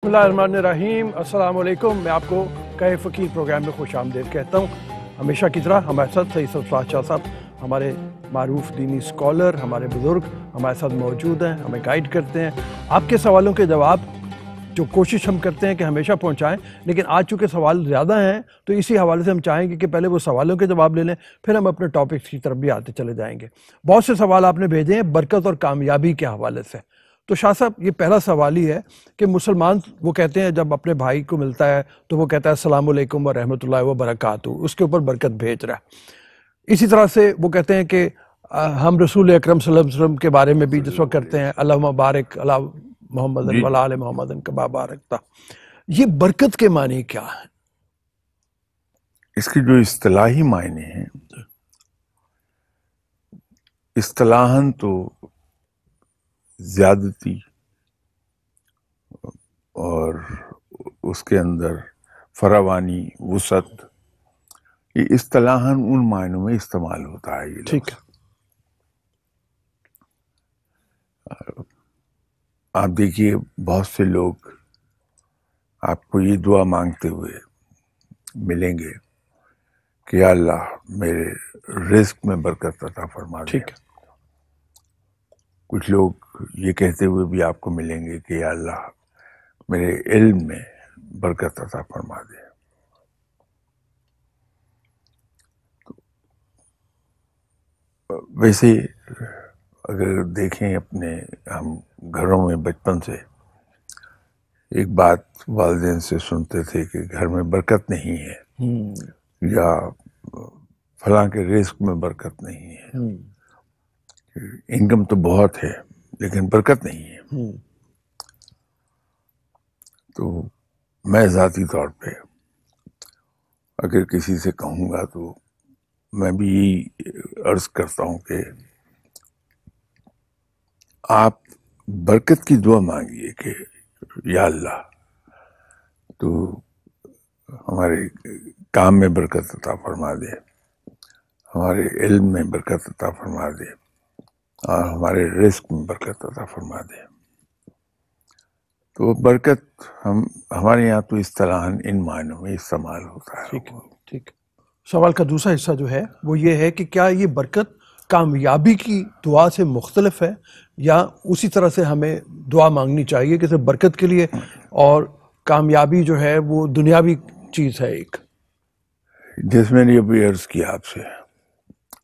بسم اللہ الرحمن الرحیم، السلام علیکم۔ میں آپ کو کہہ فقیر پروگرام میں خوش آمدید کہتا ہوں۔ ہمیشہ کی طرح ہمارے ساتھ سید سرفراز شاہ صاحب، ہمارے معروف دینی اسکالر، ہمارے بزرگ ہمارے ساتھ موجود ہیں، ہمیں گائیڈ کرتے ہیں۔ آپ کے سوالوں کے جواب جو کوشش ہم کرتے ہیں کہ ہمیشہ پہنچائیں، لیکن آج چونکہ سوال زیادہ ہیں تو اسی حوالے سے ہم چاہیں گے کہ پہلے وہ سوالوں کے جواب لے لیں، پھر ہم اپنے ٹاپکس کی طرف بھی آتے چلے جائیں گے۔ بہت سے سوال آپ نے بھیجے ہیں برکت اور کامیابی کے حوالے سے۔ تو شاہ صاحب، یہ پہلا سوال ہی ہے کہ مسلمان وہ کہتے ہیں جب اپنے بھائی کو ملتا ہے تو وہ کہتا ہے السلام علیکم ورحمۃ اللہ وبرکاتہ، اس کے اوپر برکت بھیج رہا ہے۔ اسی طرح سے وہ کہتے ہیں کہ ہم رسول اکرم صلی اللہ علیہ وسلم کے بارے میں بھی جس وقت کرتے ہیں اللہم بارک علی محمد جی وعلی آل محمد کما بارکتا۔ یہ برکت کے معنی کیا ہے؟ اس کی جو اصطلاحی معنی ہیں، اصطلاحاً تو زیادتی اور اس کے اندر فراوانی، وسعت، یہ اصطلاحاً ان معنوں میں استعمال ہوتا ہے۔ یہ ٹھیک لفظ آپ دیکھیے، بہت سے لوگ آپ کو یہ دعا مانگتے ہوئے ملیں گے کہ یا اللہ میرے رزق میں برکت عطا فرما دے۔ ٹھیک کچھ لوگ یہ کہتے ہوئے بھی آپ کو ملیں گے کہ یا اللہ میرے علم میں برکت عطا فرما دے۔ ویسے اگر دیکھیں اپنے ہم گھروں میں بچپن سے ایک بات والدین سے سنتے تھے کہ گھر میں برکت نہیں ہے، یا فلاں کے رزق میں برکت نہیں ہے، انکم تو بہت ہے لیکن برکت نہیں ہے۔ تو میں ذاتی طور پہ اگر کسی سے کہوں گا تو میں بھی یہی عرض کرتا ہوں کہ آپ برکت کی دعا مانگیے کہ یا اللہ تو ہمارے کام میں برکت عطا فرما دے، ہمارے علم میں برکت عطا فرما دے، اور ہمارے رزق میں برکت عطا فرما دے۔ تو برکت ہمارے یہاں تو اصطلاحاً ان معنوں میں استعمال ہوتا ہے۔ ٹھیک۔ سوال کا دوسرا حصہ جو ہے وہ یہ ہے کہ کیا یہ برکت کامیابی کی دعا سے مختلف ہے، یا اسی طرح سے ہمیں دعا مانگنی چاہیے کہ صرف برکت کے لیے، اور کامیابی جو ہے وہ دنیاوی چیز ہے ایک؟ جس میں نے ابھی عرض کیا آپ سے،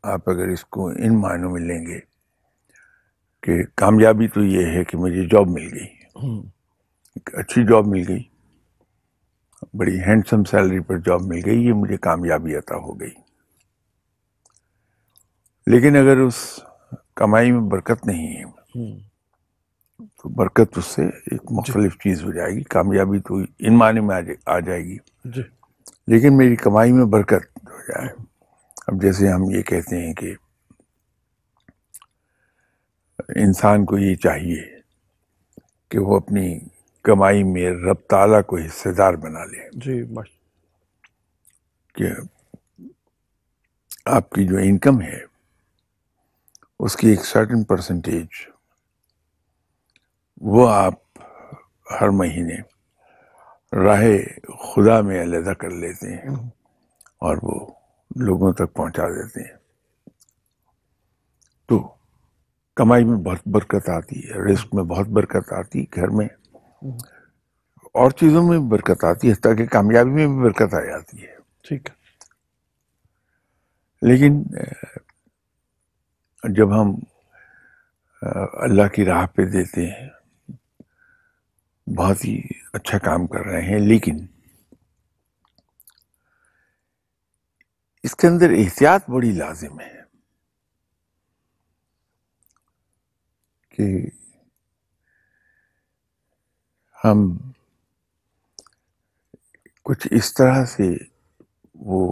آپ اگر اس کو ان معنوں میں لیں گے کہ کامیابی تو یہ ہے کہ مجھے جاب مل گئی، ایک اچھی جاب مل گئی، بڑی ہینڈسم سیلری پر جاب مل گئی، یہ مجھے کامیابی عطا ہو گئی۔ لیکن اگر اس کمائی میں برکت نہیں ہے تو برکت اس سے ایک مختلف چیز ہو جائے گی۔ کامیابی تو ان معنی میں آ جائے گی، لیکن میری کمائی میں برکت ہو جائے۔ اب جیسے ہم یہ کہتے ہیں کہ انسان کو یہ چاہیے کہ وہ اپنی کمائی میں رب تعالیٰ کو حصے دار بنا لے، کہ آپ کی جو انکم ہے اس کی ایک سرٹن پرسنٹیج وہ آپ ہر مہینے راہ خدا میں علیحدہ کر لیتے ہیں اور وہ لوگوں تک پہنچا دیتے ہیں۔ تو کمائی میں بہت برکت آتی ہے، رزق میں بہت برکت آتی ہے، گھر میں اور چیزوں میں بھی برکت آتی ہے، حتیٰ کہ کامیابی میں بھی برکت آ جاتی ہے۔ ٹھیک۔ لیکن جب ہم اللہ کی راہ پہ دیتے ہیں، بہت ہی اچھا کام کر رہے ہیں، لیکن اس کے اندر احتیاط بڑی لازم ہے کہ ہم کچھ اس طرح سے وہ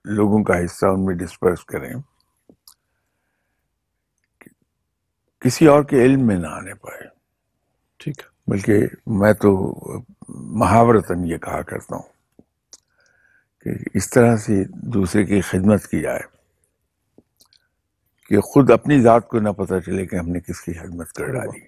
لوگوں کا حصہ ان میں ڈسپرس کریں کسی اور کے علم میں نہ آنے پائے۔ ٹھیک۔ بلکہ میں تو محاورتاً یہ کہا کرتا ہوں کہ اس طرح سے دوسرے کی خدمت کی جائے کہ خود اپنی ذات کو نہ پتہ چلے کہ ہم نے کس کی خدمت کر ڈالی۔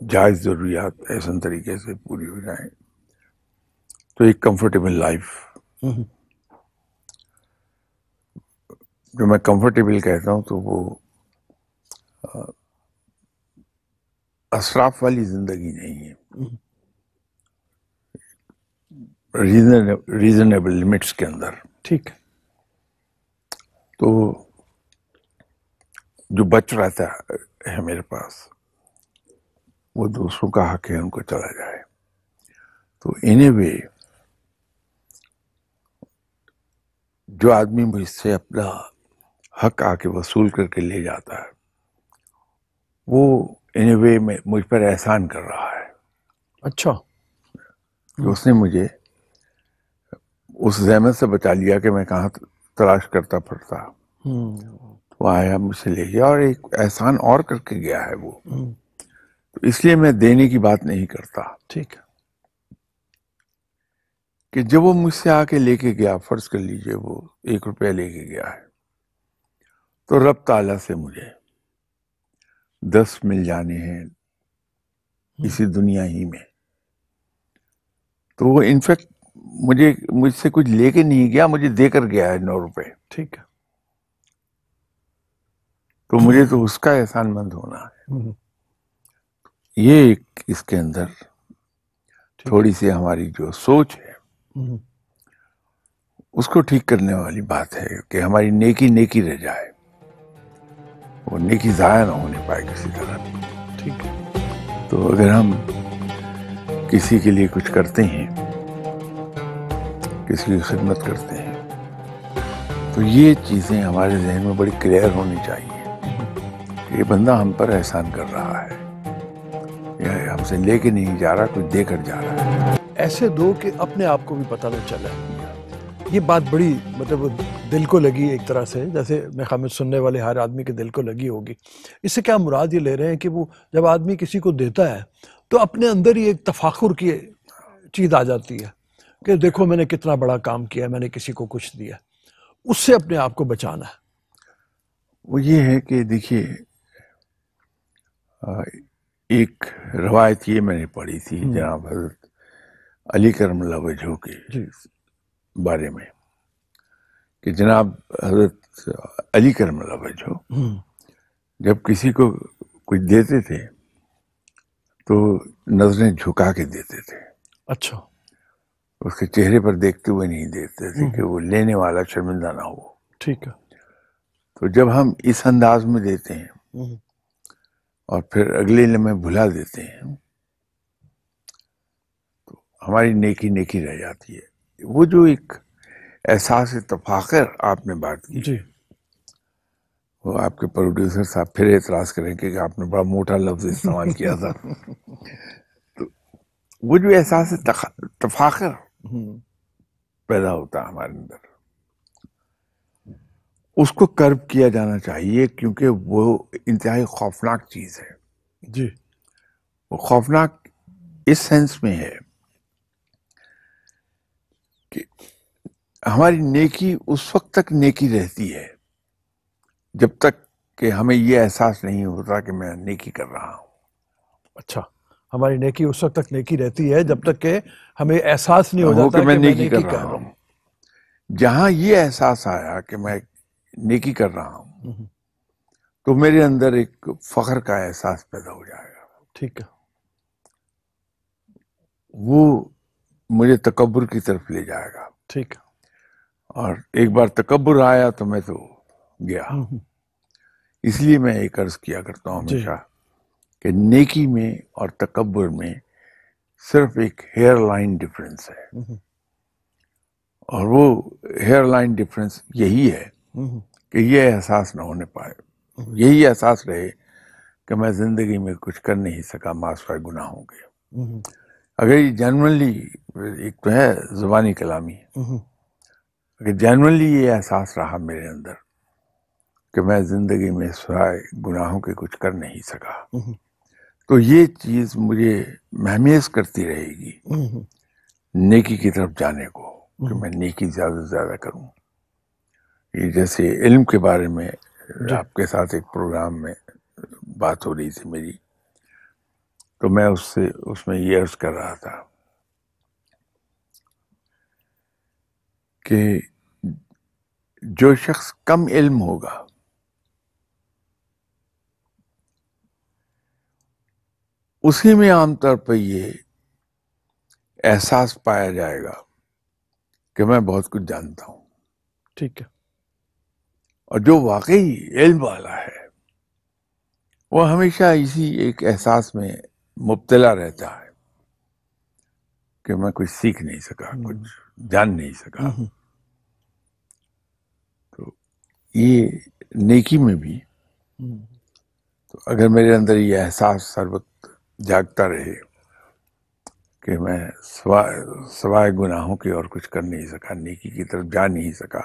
جائز ضروریات احسن طریقے سے پوری ہو جائیں تو ایک کمفرٹیبل لائف. جو میں کمفرٹیبل کہتا ہوں تو وہ اسراف والی زندگی نہیں ہے. ریزنیبل لمٹس کے اندر. ٹھیک. تو جو بچ رہتا ہے میرے پاس وہ دوسروں کا حق ہے ان کو چلا جائے. تو ان اے وے جو آدمی مجھ سے اپنا حق آ کے وصول کر کے لے جاتا ہے وہ ان اے وے میں مجھ پر احسان کر رہا ہے. اچھا. کہ اس نے مجھے اس زحمت سے بچا لیا کہ میں کہاں تلاش کرتا پھرتا. وہ آیا مجھ سے لے گیا اور ایک احسان اور کر کے گیا ہے وہ. تو اس لیے میں دینے کی بات نہیں کرتا. ٹھیک. کہ جب وہ مجھ سے آ کے لے کے گیا، فرض کر لیجئے وہ 1 روپیہ لے کے گیا ہے تو رب تعالیٰ سے مجھے 10 مل جانے ہیں اسی دنیا ہی میں. تو وہ انفیکٹ مجھ سے کچھ لے کے نہیں گیا، مجھے دے کر گیا ہے 9 روپے. ٹھیک. تو مجھے تو اس کا احسان مند ہونا ہے. یہ ایک اس کے اندر تھوڑی سی ہماری جو سوچ ہے اس کو ٹھیک کرنے والی بات ہے کہ ہماری نیکی نیکی رہ جائے، وہ نیکی ضائع نہ ہونے پائے کسی طرح. ٹھیک. تو اگر ہم کسی کے لیے کچھ کرتے ہیں، کسی کی خدمت کرتے ہیں، تو یہ چیزیں ہمارے ذہن میں بڑی کلیئر ہونی چاہیے کہ یہ بندہ ہم پر احسان کر رہا ہے، یا ہم سے لے کے نہیں جا رہا، کچھ دے کر جا رہا ہے. ایسے دو کہ اپنے آپ کو بھی پتہ نہ چلے. یہ بات بڑی مطلب دل کو لگی ایک طرح سے، جیسے میں خامد سننے والے ہر آدمی کے دل کو لگی ہوگی. اس سے کیا مراد یہ لے رہے ہیں کہ وہ جب آدمی کسی کو دیتا ہے تو اپنے اندر ہی ایک تفاخر کی چیز آ جاتی ہے کہ دیکھو میں نے کتنا بڑا کام کیا، میں نے کسی کو کچھ دیا. اس سے اپنے آپ کو بچانا ہے. وہ یہ ہے کہ دیکھیے ایک روایت یہ میں نے پڑھی تھی جناب حضرت علی کرم اللہ وجہہ کے بارے میں کہ جناب حضرت علی کرم اللہ وجہہ جب کسی کو کچھ دیتے تھے تو نظریں جھکا کے دیتے تھے. اچھا. اس کے چہرے پر دیکھتے ہوئے نہیں دیتے تھے کہ وہ لینے والا شرمندہ نہ ہو. ٹھیک ہے. تو جب ہم اس انداز میں دیتے ہیں اور پھر اگلے لمحے بھلا دیتے ہیں تو ہماری نیکی نیکی رہ جاتی ہے. وہ جو ایک احساس تفاخر آپ نے بات کی جی. وہ آپ کے پروڈیوسر صاحب پھر اعتراض کریں کہ آپ نے بڑا موٹا لفظ استعمال کیا تھا. تو وہ جو احساس تفاخر پیدا ہوتا ہے ہمارے اندر، اس کو کرب کیا جانا چاہیے کیونکہ وہ انتہائی خوفناک چیز ہے. جی. وہ خوفناک اس سینس میں ہے کہ ہماری نیکی اس وقت تک نیکی رہتی ہے جب تک کہ ہمیں یہ احساس نہیں ہوتا کہ میں نیکی کر رہا ہوں. اچھا. ہماری نیکی اس وقت تک نیکی رہتی ہے جب تک کہ ہمیں احساس نہیں ہو جاتا کہ میں میں نیکی کر رہا ہوں. جہاں یہ احساس آیا کہ میں نیکی کر رہا ہوں تو میرے اندر ایک فخر کا احساس پیدا ہو جائے گا. ٹھیک ہے. وہ مجھے تکبر کی طرف لے جائے گا. ٹھیک ہے. اور ایک بار تکبر آیا تو میں تو گیا. اس لیے میں ایک عرض کیا کرتا ہوں ہمیشہ کہ نیکی میں اور تکبر میں صرف ایک ہیئر لائن ڈفرنس ہے، اور وہ ہیئر لائن ڈفرنس یہی ہے کہ یہ احساس نہ ہونے پائے. یہی احساس رہے کہ میں زندگی میں کچھ کر نہیں سکا معاشرہ گناہوں کے. اگر یہ جنرلی ایک تو ہے زبانی کلامی، اگر جنرلی یہ احساس رہا میرے اندر کہ میں زندگی میں سوائے گناہوں کے کچھ کر نہیں سکا تو یہ چیز مجھے مہمیز کرتی رہے گی نیکی کی طرف جانے کو کہ میں نیکی زیادہ سے زیادہ کروں. یہ جیسے علم کے بارے میں آپ کے ساتھ ایک پروگرام میں بات ہو رہی تھی میری، تو میں اس میں یہ عرض کر رہا تھا کہ جو شخص کم علم ہوگا اسی میں عام طور پر یہ احساس پایا جائے گا کہ میں بہت کچھ جانتا ہوں. ٹھیک ہے. اور جو واقعی علم والا ہے وہ ہمیشہ اسی ایک احساس میں مبتلا رہتا ہے کہ میں کچھ سیکھ نہیں سکا, کچھ جان نہیں سکا. تو یہ نیکی میں بھی تو اگر میرے اندر یہ احساس ہر وقت جاگتا رہے کہ میں سوائے گناہوں کے اور کچھ کر نہیں سکا, نیکی کی طرف جا نہیں سکا.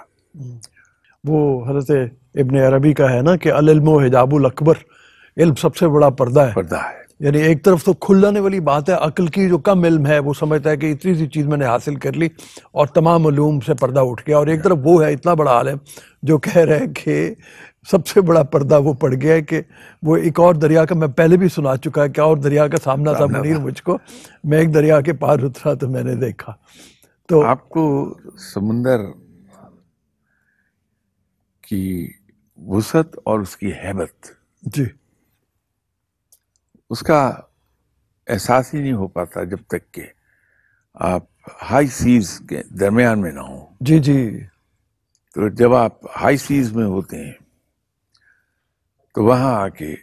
وہ حضرت ابن عربی کا ہے نا کہ العلم و حجاب الاکبر, علم سب سے بڑا پردہ ہے. پردہ ہے. یعنی ایک طرف تو کھلانے والی بات ہے, عقل کی جو کم علم ہے وہ سمجھتا ہے کہ اتنی سی چیز میں نے حاصل کر لی اور تمام علوم سے پردہ اٹھ گیا, اور ایک طرف وہ ہے اتنا بڑا عالم جو کہہ رہے ہیں کہ سب سے بڑا پردہ وہ پڑ گیا ہے کہ وہ ایک اور دریا کا, میں پہلے بھی سنا چکا ہے کہ اور دریا کا سامنا تھا منیر مجھ کو, میں ایک دریا کے پار اترا تو میں نے دیکھا. تو آپ کو سمندر کی وسعت اور اس کی ہیبت, جی, اس کا احساس ہی نہیں ہو پاتا جب تک کہ آپ ہائی سیز کے درمیان میں نہ ہوں. جی جی. تو جب آپ ہائی سیز میں ہوتے ہیں تو وہاں آ کے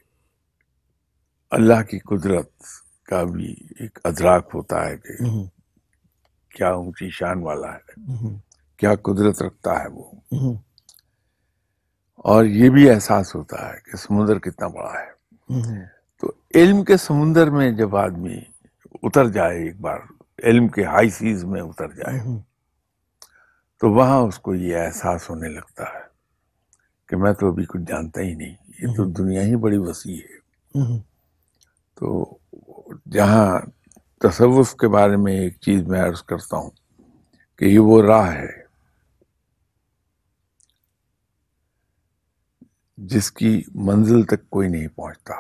اللہ کی قدرت کا بھی ایک ادراک ہوتا ہے کہ کیا اونچی شان والا ہے, کیا قدرت رکھتا ہے وہ, اور یہ بھی احساس ہوتا ہے کہ سمندر کتنا بڑا ہے. تو علم کے سمندر میں جب آدمی اتر جائے, ایک بار علم کے ہائی سیز میں اتر جائے, تو وہاں اس کو یہ احساس ہونے لگتا ہے کہ میں تو ابھی کچھ جانتا ہی نہیں, یہ تو دنیا ہی بڑی وسیع ہے. تو جہاں تصوف کے بارے میں ایک چیز میں عرض کرتا ہوں کہ یہ وہ راہ ہے جس کی منزل تک کوئی نہیں پہنچتا,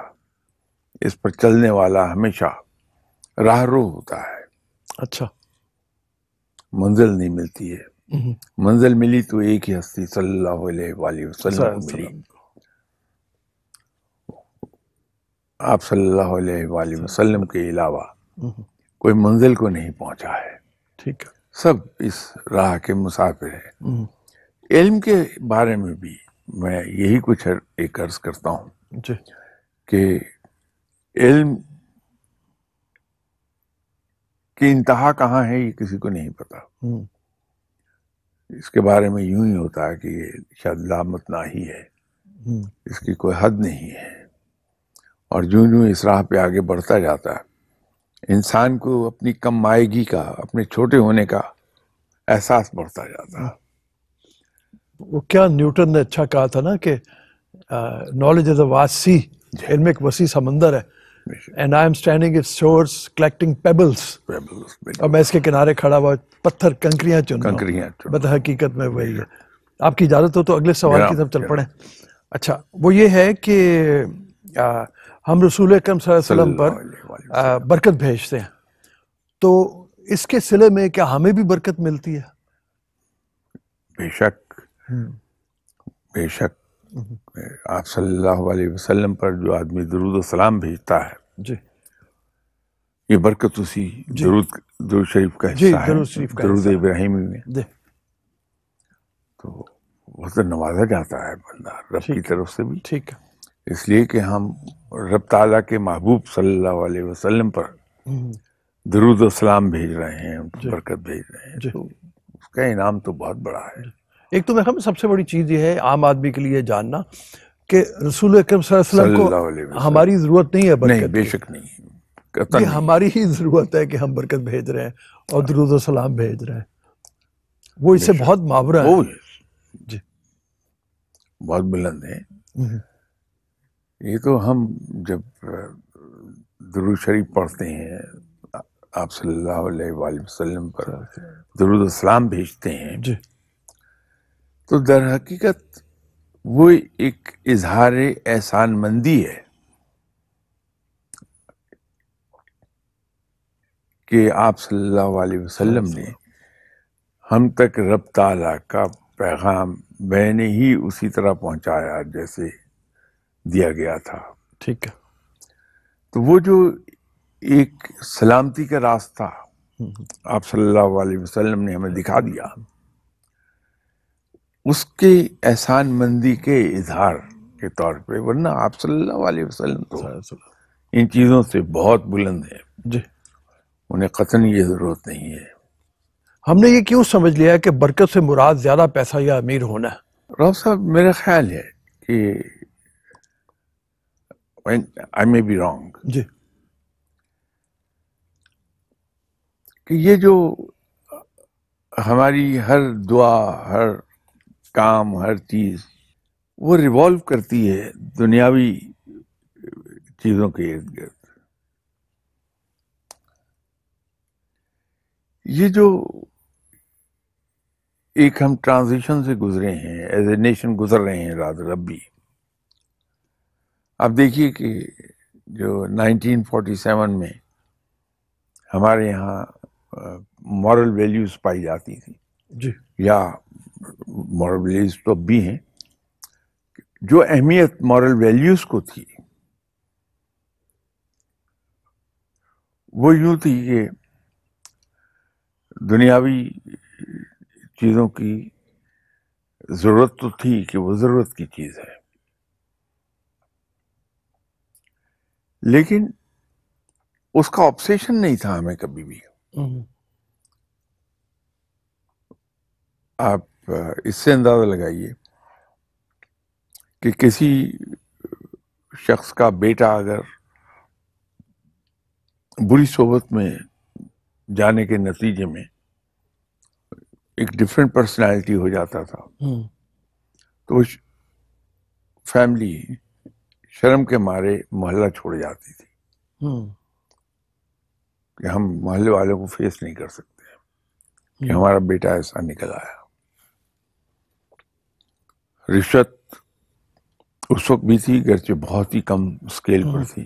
اس پر چلنے والا ہمیشہ راہ رو ہوتا ہے. اچھا. منزل نہیں ملتی ہے. منزل ملی تو ایک ہی ہستی صلی اللہ علیہ وآلہ وسلم کو ملی. آپ صلی اللہ علیہ وآلہ وسلم کے علاوہ کوئی منزل کو نہیں پہنچا ہے. ٹھیک ہے. سب اس راہ کے مسافر ہیں. علم کے بارے میں بھی میں یہی کچھ ایک عرض کرتا ہوں جی, کہ علم کی انتہا کہاں ہے یہ کسی کو نہیں پتا. اس کے بارے میں یوں ہی ہوتا ہے کہ یہ شاید لامتناہی ہے, اس کی کوئی حد نہیں ہے. اور جوں اس راہ پہ آگے بڑھتا جاتا ہے انسان کو اپنی کم مائگی کا, اپنے چھوٹے ہونے کا احساس بڑھتا جاتا ہے. وہ کیا نیوٹن نے اچھا کہا تھا نا کہ knowledge is a vast sea, علم ایک وسیع سمندر ہے, and I am standing its shores collecting pebbles, اور میں اس کے کنارے کھڑا ہوا پتھر کنکریاں چن رہا ہوں. بس حقیقت میں وہی ہے. آپ کی اجازت ہو تو اگلے سوال کی طرف چل پڑیں. اچھا, وہ یہ ہے کہ ہم رسول اکرم صلی اللہ علیہ وسلم پر برکت بھیجتے ہیں, تو اس کے صلے میں کیا ہمیں بھی برکت ملتی ہے؟ بے شک, بے شک. آپ صلی اللہ علیہ وسلم پر جو آدمی درود و سلام بھیجتا ہے, جی, یہ برکت اسی درود شریف کا حصہ ہے, درود ابراہیمی میں. تو وہ تو نوازا جاتا ہے بندہ رب کی طرف سے بھی. ٹھیک ہے. اس لیے کہ ہم رب تعالیٰ کے محبوب صلی اللہ علیہ وسلم پر درود و سلام بھیج رہے ہیں, ان کو برکت بھیج رہے ہیں, تو اس کا انعام تو بہت بڑا ہے. ایک تو میں سب سے بڑی چیز یہ ہے عام آدمی کے لیے جاننا کہ رسول اکرم صلی اللہ علیہ وسلم کو ہماری ضرورت نہیں ہے برکت کی. بے شک نہیں, یہ ہماری ہی ضرورت ہے کہ ہم برکت بھیج رہے ہیں اور درود و سلام بھیج رہے ہیں. وہ اس سے بہت ماورا ہے. جی, بہت بلند ہے. یہ تو ہم جب درود شریف پڑھتے ہیں, آپ صلی اللہ علیہ وآلہ وسلم پر درود و سلام بھیجتے ہیں, تو در حقیقت وہ ایک اظہار احسان مندی ہے. کہ آپ صلی اللہ علیہ وسلم نے ہم تک رب تعالیٰ کا پیغام میں نے ہی اسی طرح پہنچایا جیسے دیا گیا تھا. ٹھیک ہے. تو وہ جو ایک سلامتی کا راستہ آپ صلی اللہ علیہ وسلم نے ہمیں دکھا دیا، اس کے احسان مندی کے اظہار کے طور پہ، ورنہ آپ صلی اللہ علیہ وسلم تو ان چیزوں سے بہت بلند ہیں. جی. انہیں قطعاً یہ ضرورت نہیں ہے. ہم نے یہ کیوں سمجھ لیا ہے کہ برکت سے مراد زیادہ پیسہ یا امیر ہونا ہے؟ راؤ صاحب، میرا خیال ہے کہ I may be wrong، جی. کہ یہ جو ہماری ہر دعا، ہر کام، ہر چیز وہ ریوالو کرتی ہے دنیاوی چیزوں کے ارد گرد. یہ جو ایک ہم ٹرانزیشن سے گزرے ہیں، ایز اے نیشن گزر رہے ہیں رات ربی. آپ دیکھیے کہ جو 1947 میں ہمارے یہاں مورل ویلیوز پائی جاتی تھی، جی. یا مورل ویلیوز تو اب بھی ہیں، جو اہمیت مورل ویلیوز کو تھی وہ یوں تھی کہ دنیاوی چیزوں کی ضرورت تو تھی کہ وہ ضرورت کی چیز ہے، لیکن اس کا آبسیشن نہیں تھا ہمیں کبھی بھی. آپ اس سے اندازہ لگائیے کہ کسی شخص کا بیٹا اگر بری صحبت میں جانے کے نتیجے میں ایک ڈفرینٹ پرسنالٹی ہو جاتا تھا، تو فیملی شرم کے مارے محلہ چھوڑ جاتی تھی کہ ہم محلے والوں کو فیس نہیں کر سکتے کہ ہمارا بیٹا ایسا نکل آیا. رشوت اس وقت بھی تھی، گرچہ بہت ہی کم اسکیل پر تھی.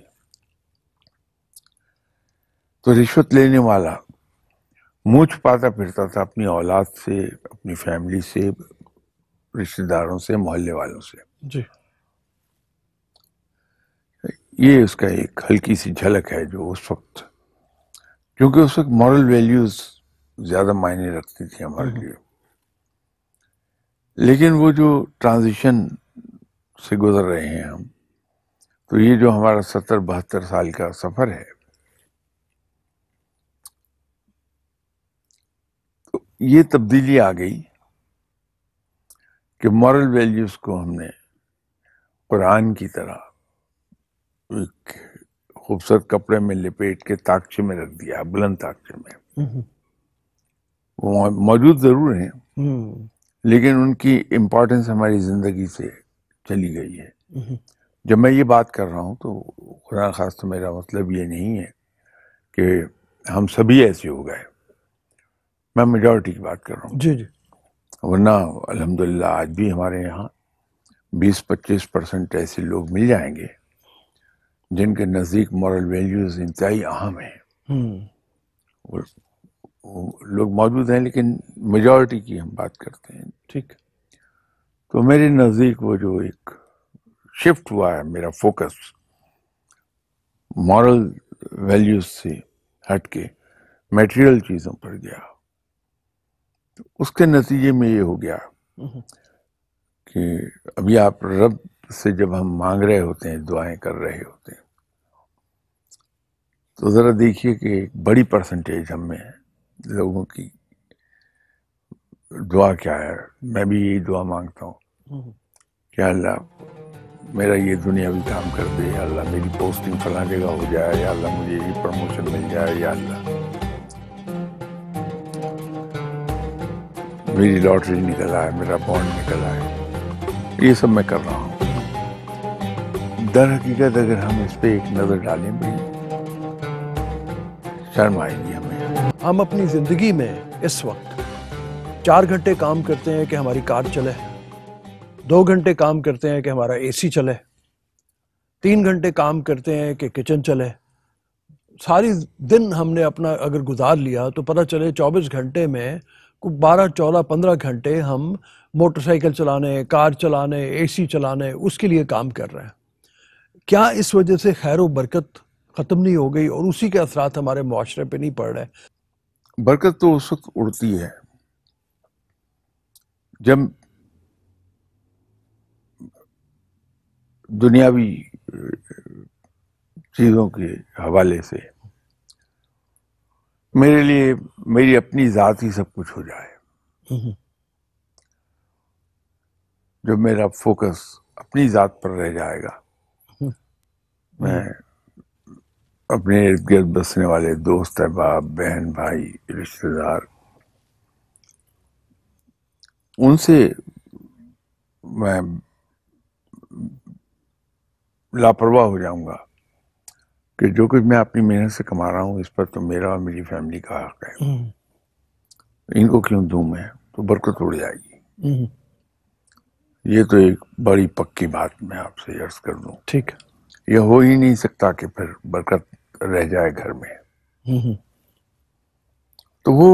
تو رشوت لینے والا منہ چھپاتا پھرتا تھا اپنی اولاد سے، اپنی فیملی سے، رشتہ داروں سے، محلے والوں سے. جی. یہ اس کا ایک ہلکی سی جھلک ہے جو اس وقت، کیونکہ اس وقت مورل ویلیوز زیادہ معنی رکھتی تھی ہمارے لیے. لیکن وہ جو ٹرانزیشن سے گزر رہے ہیں ہم، تو یہ جو ہمارا 70-72 سال کا سفر ہے، تو یہ تبدیلی آ گئی کہ مورل ویلیوز کو ہم نے قرآن کی طرح ایک خوبصورت کپڑے میں لپیٹ کے تاکچے میں رکھ دیا، بلند تاکچے میں. وہ موجود ضرور ہیں، لیکن ان کی امپورٹنس ہماری زندگی سے چلی گئی ہے. جب میں یہ بات کر رہا ہوں تو خدا خواستہ میرا مطلب یہ نہیں ہے کہ ہم سبھی ایسے ہو گئے، میں میجورٹی کی بات کر رہا ہوں. جی. جی. ورنہ الحمدللہ آج بھی ہمارے یہاں 20-25% ایسے لوگ مل جائیں گے جن کے نزدیک مورل ویلیوز انتہائی اہم ہیں. لوگ موجود ہیں، لیکن میجورٹی کی ہم بات کرتے ہیں. ٹھیک. تو میرے نزدیک وہ جو ایک شفٹ ہوا ہے، میرا فوکس مورل ویلیوز سے ہٹ کے میٹیریل چیزوں پر گیا. اس کے نتیجے میں یہ ہو گیا کہ ابھی آپ رب سے جب ہم مانگ رہے ہوتے ہیں، دعائیں کر رہے ہوتے ہیں، تو ذرا دیکھیے کہ ایک بڑی پرسنٹیج ہم میں لوگوں کی دعا کیا ہے. میں بھی یہی دعا مانگتا ہوں کہ اللہ میرا یہ دنیاوی کام کر دے، یا اللہ میری پوسٹنگ فلاں جگہ ہو جائے، یا اللہ مجھے یہ پروموشن مل جائے، یا اللہ میری لاٹری نکل آئے، میرا بانڈ نکل آئے. یہ سب میں کر رہا ہوں. در حقیقت اگر ہم اس پہ ایک نظر ڈالیں بھی شرم آئے گی ہمیں. ہم اپنی زندگی میں اس وقت 4 گھنٹے کام کرتے ہیں کہ ہماری کار چلے، 2 گھنٹے کام کرتے ہیں کہ ہمارا اے سی چلے، 3 گھنٹے کام کرتے ہیں کہ کچن چلے، ساری دن ہم نے اپنا اگر گزار لیا تو پتہ چلے 24 گھنٹے میں 12 14 15 گھنٹے ہم موٹر سائیکل چلانے، کار چلانے، اے سی چلانے اس کے لیے کام کر رہے ہیں. کیا اس وجہ سے خیر و برکت ختم نہیں ہو گئی اور اسی کے اثرات ہمارے معاشرے پہ نہیں پڑ رہے؟ برکت تو اس وقت اڑتی ہے جب دنیاوی چیزوں کے حوالے سے میرے لیے میری اپنی ذات ہی سب کچھ ہو جائے. جب میرا فوکس اپنی ذات پر رہ جائے گا، میں اپنے ارد گرد بسنے والے دوست احباب، بہن بھائی، رشتہ دار، ان سے میں لاپرواہ ہو جاؤں گا کہ جو کچھ میں اپنی محنت سے کما رہا ہوں اس پر تو میرا اور میری فیملی کا حق ہے، ان کو کیوں دوں میں؟ تو برکت اڑ جائے گی. یہ تو ایک بڑی پکی بات میں آپ سے عرض کر دوں. ٹھیک. یہ ہو ہی نہیں سکتا کہ پھر برکت رہ جائے گھر میں. تو وہ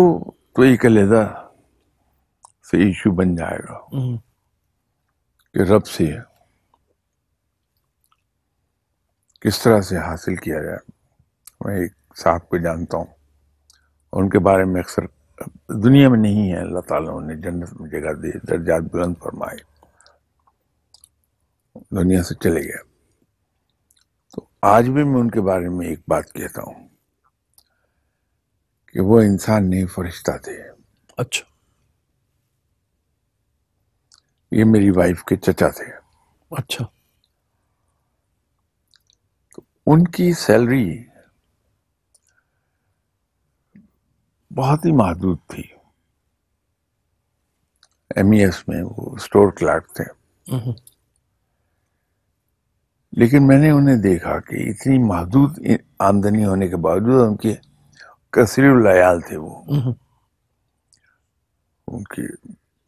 تو ایک علیحدہ سے ایشو بن جائے گا کہ رب سے کس طرح سے حاصل کیا جائے. میں ایک صاحب کو جانتا ہوں اور ان کے بارے میں اکثر، دنیا میں نہیں ہے، اللہ تعالیٰ نے جنت میں جگہ دی، درجات بلند فرمائے، دنیا سے چلے گئے. تو آج بھی میں ان کے بارے میں ایک بات کہتا ہوں کہ وہ انسان نہیں، فرشتہ تھے. اچھا. یہ میری وائف کے چچا تھے. اچھا. ان کی سیلری بہت ہی محدود تھی. ایم ای ایس میں وہ اسٹور کلرک تھے. لیکن میں نے انہیں دیکھا کہ اتنی محدود آمدنی ہونے کے باوجود ان کے کثیر العیال تھے. وہ ان کے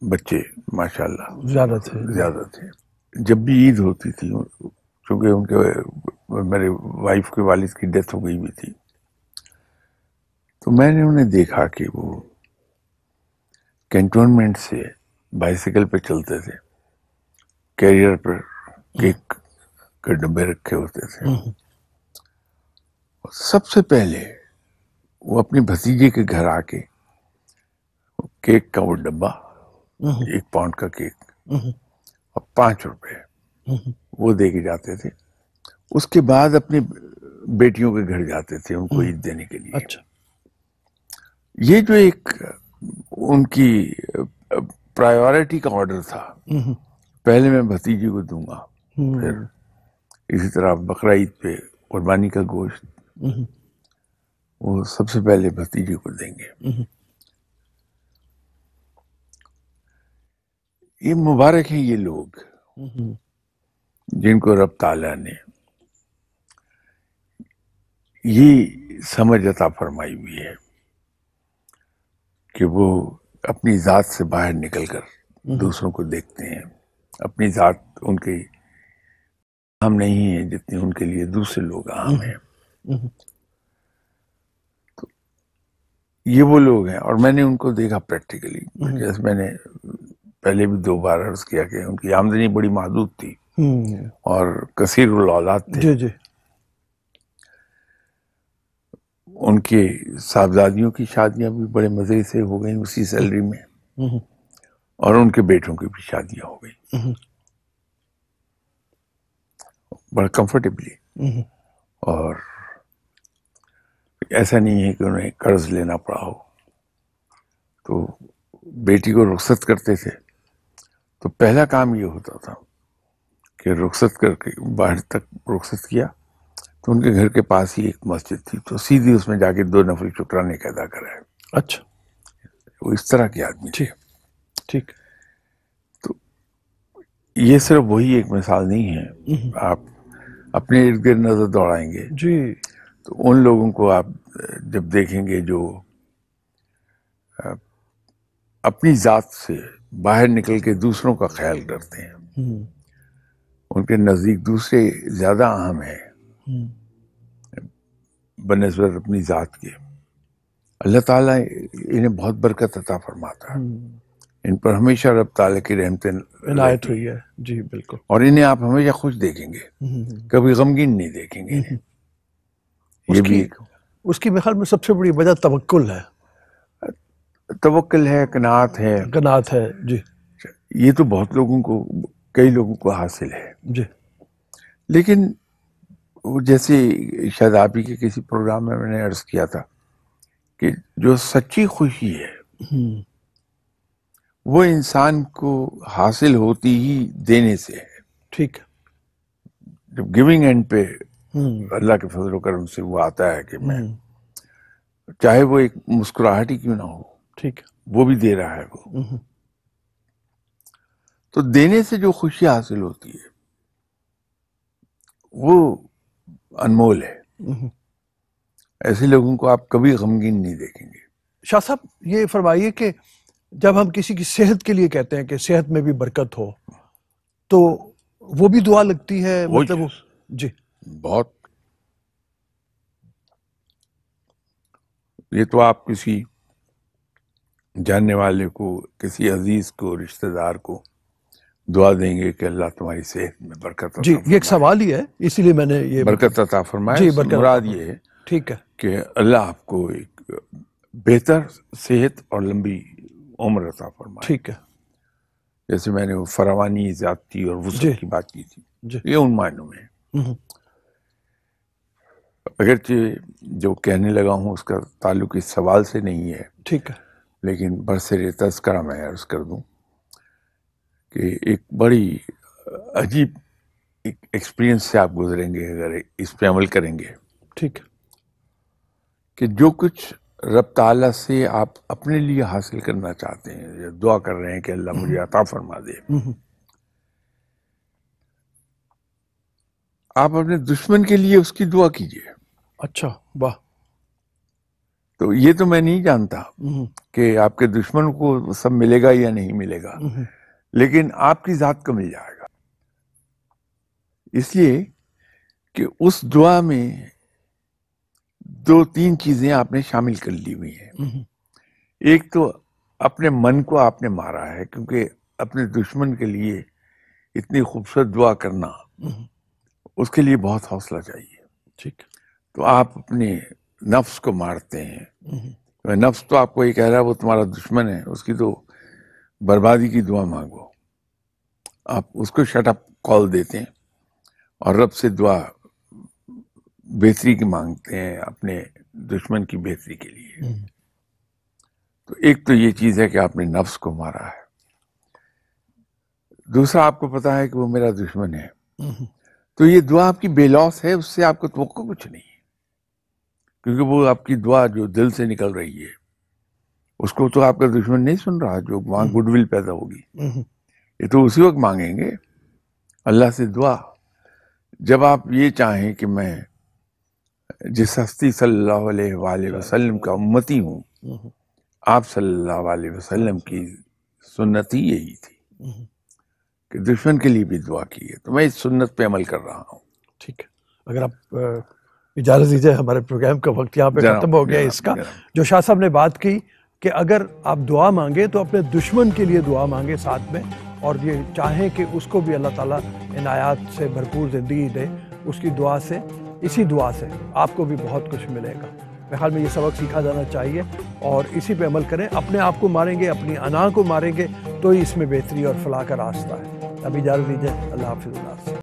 بچے ماشاءاللہ زیادہ تھے. جب بھی عید ہوتی تھی، چونکہ ان کے میرے وائف کے والد کی ڈیتھ ہو گئی بھی تھی، تو میں نے انہیں دیکھا کہ وہ کینٹونمنٹ سے بائیسیکل پہ چلتے تھے، کیریئر پر کیک کے ڈبے رکھے ہوتے تھے. سب سے پہلے وہ اپنی بھتیجے کے گھر آ کے کیک کا وہ ڈبہ، 1 پاؤنڈ کا کیک اور 5 روپے وہ دے کے جاتے تھے. اس کے بعد اپنی بیٹیوں کے گھر جاتے تھے ان کو عید دینے کے لیے. اچھا. یہ جو ایک ان کی پرائیورٹی کا آرڈر تھا، پہلے میں بھتیجے کو دوں گا، پھر اسی طرح بقرہ عید پہ قربانی کا گوشت وہ سب سے پہلے بھتیجے کو دیں گے. یہ مبارک ہیں یہ لوگ جن کو رب تعالیٰ نے یہ سمجھ عطا فرمائی ہوئی ہے کہ وہ اپنی ذات سے باہر نکل کر دوسروں کو دیکھتے ہیں. اپنی ذات ان کی اہم نہیں ہے جتنی ان کے لیے دوسرے لوگ اہم ہیں. تو یہ وہ لوگ ہیں، اور میں نے ان کو دیکھا پریکٹیکلی. جیسے میں نے پہلے بھی 2 بار عرض کیا کہ ان کی آمدنی بڑی محدود تھی اور کثیر الاولاد تھے. جی. ان کے صاحبزادیوں کی شادیاں بھی بڑے مزے سے ہو گئیں اسی سیلری میں، اور ان کے بیٹوں کی بھی شادیاں ہو گئی بڑا کمفرٹیبلی. اور ایسا نہیں ہے کہ انہیں قرض لینا پڑا ہو. تو بیٹی کو رخصت کرتے تھے تو پہلا کام یہ ہوتا تھا کہ رخصت کر کے باہر تک رخصت کیا تو ان کے گھر کے پاس ہی ایک مسجد تھی، تو سیدھی اس میں جا کے 2 نفل شکرانے کا ادا کرائے. اچھا. وہ اس طرح کے آدمی تھے. ٹھیک. تو یہ صرف وہی ایک مثال نہیں ہے. آپ اپنے ارد گرد نظر دوڑائیں گے جی تو ان لوگوں کو آپ جب دیکھیں گے جو اپنی ذات سے باہر نکل کے دوسروں کا خیال کرتے ہیں، ان کے نزدیک دوسرے زیادہ اہم ہیں. بنسبت اپنی ذات کے اللہ تعالیٰ انہیں بہت برکت عطا فرماتا ہے. ان پر ہمیشہ رب تعالیٰ کی رحمتیں عنایت ہوئی ہے. جی بالکل. اور انہیں آپ ہمیشہ خوش دیکھیں گے, کبھی غمگین نہیں دیکھیں گے. یہ بھی اس کی خیال میں سب سے بڑی وجہ توکل ہے. توکل ہے, قناعت ہے. قناعت ہے. جی یہ تو بہت لوگوں کو, کئی لوگوں کو حاصل ہے. جی. لیکن جیسے شاید آپ ہی کے کسی پروگرام میں نے عرض کیا تھا کہ جو سچی خوشی ہے وہ انسان کو حاصل ہوتی ہی دینے سے ہے. ٹھیک. جب گیونگ اینڈ پہ اللہ کے فضل و کرم سے وہ آتا ہے کہ میں چاہے وہ ایک مسکراہٹ ہی کیوں نہ ہو, ٹھیک, وہ بھی دے رہا ہے وہ. تو دینے سے جو خوشی حاصل ہوتی ہے وہ انمول ہے. ایسے لوگوں کو آپ کبھی غمگین نہیں دیکھیں گے. شاہ صاحب یہ فرمائیے کہ جب ہم کسی کی صحت کے لیے کہتے ہیں کہ صحت میں بھی برکت ہو, تو وہ بھی دعا لگتی ہے, مطلب جی بہت. یہ تو آپ کسی جاننے والے کو, کسی عزیز کو, رشتہ دار کو دعا دیں گے کہ اللہ تمہاری صحت میں برکت عطا جی, یہ ایک سوال ہی ہے, اسی لیے میں نے یہ برکت عطا فرمائے. جی, برکت مراد یہ ہے ٹھیک ہے کہ اللہ آپ کو ایک بہتر صحت اور لمبی عمر عطا فرمائے. ٹھیک ہے. جیسے میں نے وہ فراوانی, زیادتی اور وسعت کی بات کی تھی, یہ ان معنوں میں ہے. اگرچہ جو کہنے لگا ہوں اس کا تعلق اس سوال سے نہیں ہے, ٹھیک ہے, لیکن برسر تذکرہ میں عرض کر دوں کہ ایک بڑی عجیب ایکسپیرینس سے آپ گزریں گے اگر اس پہ عمل کریں گے. ٹھیک. کہ جو کچھ رب تعالیٰ سے آپ اپنے لیے حاصل کرنا چاہتے ہیں یا دعا کر رہے ہیں کہ اللہ مجھے عطا فرما دے, آپ اپنے دشمن کے لیے اس کی دعا کیجیے. اچھا, واہ. تو یہ تو میں نہیں جانتا کہ آپ کے دشمن کو سب ملے گا یا نہیں ملے گا, لیکن آپ کی ذات کو مل جائے گا. اس لیے کہ اس دعا میں 2-3 چیزیں آپ نے شامل کر لی ہوئی ہیں. ایک تو اپنے من کو آپ نے مارا ہے, کیونکہ اپنے دشمن کے لیے اتنی خوبصورت دعا کرنا اس کے لیے بہت حوصلہ چاہیے. ٹھیک. تو آپ اپنے نفس کو مارتے ہیں. نفس تو آپ کو یہ کہہ رہا ہے وہ تمہارا دشمن ہے, اس کی تو بربادی کی دعا مانگو. آپ اس کو شٹ اپ کال دیتے ہیں اور رب سے دعا بہتری کی مانگتے ہیں اپنے دشمن کی بہتری کے لیے. تو ایک تو یہ چیز ہے کہ آپ نے نفس کو مارا ہے. دوسرا, آپ کو پتا ہے کہ وہ میرا دشمن ہے, تو یہ دعا آپ کی بے لوث ہے, اس سے آپ کو توقع کچھ نہیں ہے, کیونکہ وہ آپ کی دعا جو دل سے نکل رہی ہے اس کو تو آپ کا دشمن نہیں سن رہا, جو وہاں گڈ ول پیدا ہوگی. یہ تو اسی وقت مانگیں گے اللہ سے دعا جب آپ یہ چاہیں کہ میں جس ہستی صلی اللہ علیہ وآلہ وسلم کا امتی ہوں, آپ صلی اللہ علیہ وسلم کی سنت ہی یہی تھی کہ دشمن کے لیے بھی دعا کی ہے, تو میں اس سنت پہ عمل کر رہا ہوں. ٹھیک ہے. اگر آپ اجازت دیجیے, ہمارے پروگرام کا وقت یہاں پہ ختم ہو گیا. اس کا جو شاہ صاحب نے بات کی کہ اگر آپ دعا مانگے تو اپنے دشمن کے لیے دعا مانگے ساتھ میں, اور یہ چاہیں کہ اس کو بھی اللہ تعالیٰ عنایات سے بھرپور زندگی دے, اس کی دعا سے, اسی دعا سے آپ کو بھی بہت کچھ ملے گا. میرے خیال میں یہ سبق سیکھا جانا چاہیے اور اسی پہ عمل کریں. اپنے آپ کو ماریں گے, اپنی انا کو ماریں گے, تو ہی اس میں بہتری اور فلاح کا راستہ ہے. ابھی اجازت دیجیے, اللہ حافظ.